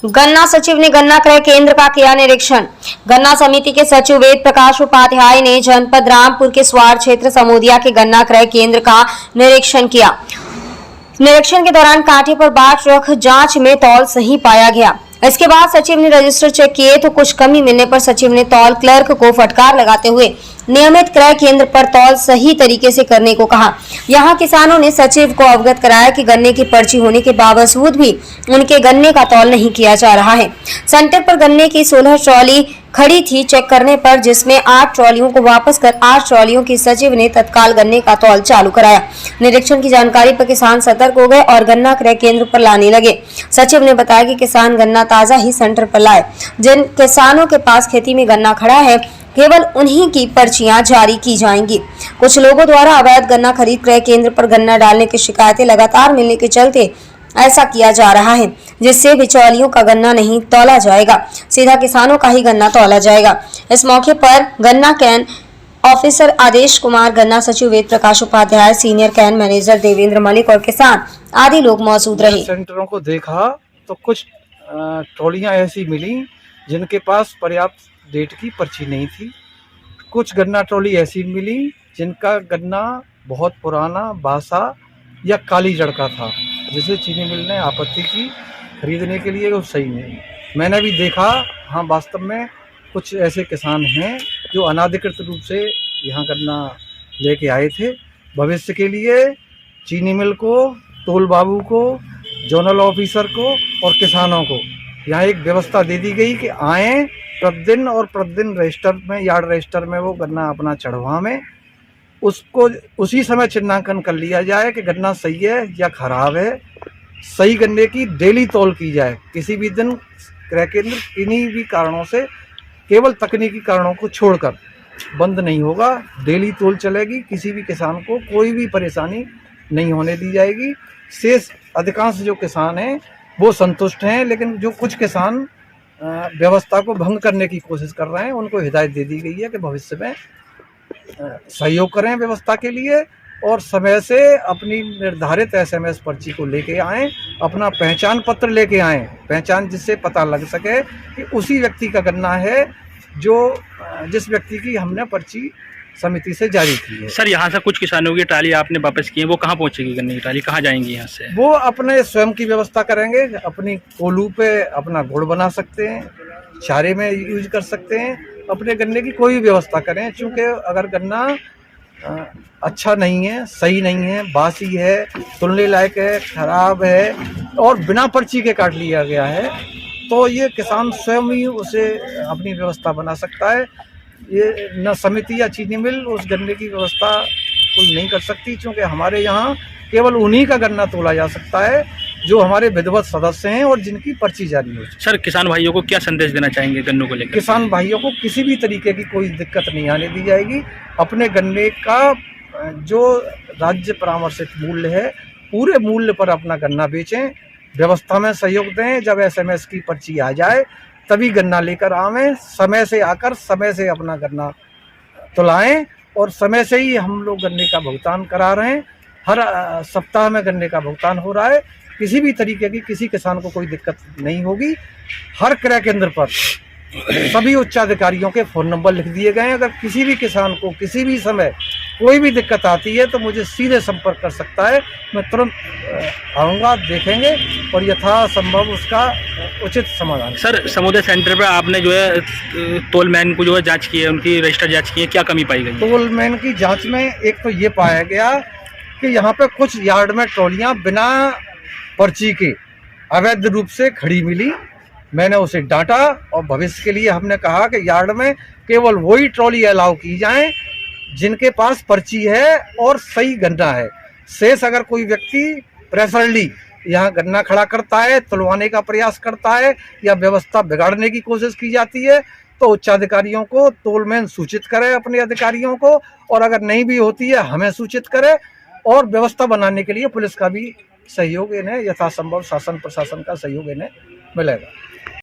गन्ना सचिव ने गन्ना क्रय केंद्र का किया निरीक्षण। गन्ना समिति के सचिव वेद प्रकाश उपाध्याय ने जनपद रामपुर के स्वार क्षेत्र समोदिया के गन्ना क्रय केंद्र का निरीक्षण किया। निरीक्षण के दौरान कांटे पर बाट रख जांच में तौल सही पाया गया। इसके बाद सचिव ने रजिस्टर चेक किए तो कुछ कमी मिलने पर सचिव ने तौल क्लर्क को फटकार लगाते हुए नियमित क्रय केंद्र पर तौल सही तरीके से करने को कहा। यहां किसानों ने सचिव को अवगत कराया कि गन्ने की पर्ची होने के बावजूद भी उनके गन्ने का तौल नहीं किया जा रहा है। सेंटर पर गन्ने की 16 ट्रॉली खड़ी थी। चेक करने पर जिसमें 8 ट्रॉलियों को वापस कर 8 ट्रॉलियों की सचिव ने तत्काल गन्ने का तौल चालू कराया। निरीक्षण की जानकारी पर किसान सतर्क हो गए और गन्ना क्रय केंद्र पर लाने लगे। सचिव ने बताया कि किसान गन्ना ताजा ही सेंटर पर लाए। जिन किसानों के पास खेती में गन्ना खड़ा है केवल उन्हीं की पर्चियां जारी की जाएंगी। कुछ लोगों द्वारा अवैध गन्ना खरीद क्रय केंद्र पर गन्ना डालने की शिकायतें लगातार मिलने के चलते ऐसा किया जा रहा है, जिससे बिचौलियों का गन्ना नहीं तौला जाएगा, सीधा किसानों का ही गन्ना तौला जाएगा। इस मौके पर गन्ना कैन ऑफिसर आदेश कुमार, गन्ना सचिव Ved Prakash Upadhyay, senior cane manager Devendra Malik और किसान आदि लोग मौजूद रहे। सेंटरों को देखा तो कुछ ट्रॉलियां ऐसी मिली जिनके पास पर्याप्त डेट की पर्ची नहीं थी। कुछ गन्ना ट्रॉली ऐसी मिली जिनका गन्ना बहुत पुराना, बासा या काली जड़ का था, जिसे चीनी मिल ने आपत्ति की खरीदने के लिए वो सही नहीं। मैंने भी देखा, हाँ वास्तव में कुछ ऐसे किसान हैं जो अनाधिकृत रूप से यहाँ गन्ना लेके आए थे। भविष्य के लिए चीनी मिल को, तोल बाबू को, जोनल ऑफिसर को और किसानों को यहाँ एक व्यवस्था दे दी गई कि आएँ प्रतिदिन और प्रतिदिन रजिस्टर में, यार्ड रजिस्टर में वो गन्ना अपना चढ़वावें, उसको उसी समय चिन्हांकन कर लिया जाए कि गन्ना सही है या खराब है। सही गन्ने की डेली तौल की जाए। किसी भी दिन क्रय केंद्र किन्हीं भी कारणों से, केवल तकनीकी कारणों को छोड़कर बंद नहीं होगा। डेली तौल चलेगी। किसी भी किसान को कोई भी परेशानी नहीं होने दी जाएगी। शेष अधिकांश जो किसान हैं वो संतुष्ट हैं, लेकिन जो कुछ किसान व्यवस्था को भंग करने की कोशिश कर रहे हैं उनको हिदायत दे दी गई है कि भविष्य में सहयोग करें व्यवस्था के लिए और समय से अपनी निर्धारित SMS पर्ची को लेके आएं, अपना पहचान पत्र लेके आएं, पहचान जिससे पता लग सके कि उसी व्यक्ति का गन्ना है जो जिस व्यक्ति की हमने पर्ची समिति से जारी की है। सर, यहाँ से कुछ किसानों की ट्राली आपने वापस की है, वो कहाँ पहुँचेगी? गन्ने की ट्राली कहाँ जाएंगी यहाँ से? वो अपने स्वयं की व्यवस्था करेंगे। अपनी कोलू पे अपना गुड़ बना सकते हैं, चारे में यूज कर सकते हैं, अपने गन्ने की कोई भी व्यवस्था करें। चूँकि अगर गन्ना अच्छा नहीं है, सही नहीं है, बासी है, तुलने लायक है, खराब है और बिना पर्ची के काट लिया गया है, तो ये किसान स्वयं ही उसे अपनी व्यवस्था बना सकता है। ये न समिति या चीनी मिल उस गन्ने की व्यवस्था कोई नहीं कर सकती, क्योंकि हमारे यहाँ केवल उन्हीं का गन्ना तोला जा सकता है जो हमारे विधिवत सदस्य हैं और जिनकी पर्ची जारी हो। सर, किसान भाइयों को क्या संदेश देना चाहेंगे गन्नों को लेकर? किसान भाइयों को किसी भी तरीके की कोई दिक्कत नहीं आने दी जाएगी। अपने गन्ने का जो राज्य परामर्शित मूल्य है, पूरे मूल्य पर अपना गन्ना बेचें, व्यवस्था में सहयोग दें। जब SMS की पर्ची आ जाए तभी गन्ना लेकर आवें, समय से आकर समय से अपना गन्ना तुलाएं और समय से ही हम लोग गन्ने का भुगतान करा रहे हैं। हर सप्ताह में गन्ने का भुगतान हो रहा है। किसी भी तरीके की किसी किसान को कोई दिक्कत नहीं होगी। हर क्रय केंद्र पर सभी उच्चाधिकारियों के फ़ोन नंबर लिख दिए गए हैं। अगर किसी भी किसान को किसी भी समय कोई भी दिक्कत आती है तो मुझे सीधे संपर्क कर सकता है। मैं तुरंत आऊँगा, देखेंगे और यथासंभव उसका उचित समाधान। सर, समोदिया सेंटर पर आपने जो है तोलमैन को जो है जांच की है, उनकी रजिस्टर जांच की है, क्या कमी पाई गई? तोलमैन की जांच में एक तो ये पाया गया कि यहाँ पे कुछ यार्ड में ट्रॉलियाँ बिना पर्ची के अवैध रूप से खड़ी मिली। मैंने उसे डांटा और भविष्य के लिए हमने कहा कि यार्ड में केवल वही ट्रॉली अलाउ की जाए जिनके पास पर्ची है और सही गन्ना है। शेष अगर कोई व्यक्ति प्रेफरली यहाँ गन्ना खड़ा करता है, तुलवाने का प्रयास करता है या व्यवस्था बिगाड़ने की कोशिश की जाती है तो उच्चाधिकारियों को तोलमैन सूचित करे अपने अधिकारियों को, और अगर नहीं भी होती है हमें सूचित करे। और व्यवस्था बनाने के लिए पुलिस का भी सहयोग इन्हें यथासंभव शासन प्रशासन का सहयोग इन्हें मिलेगा।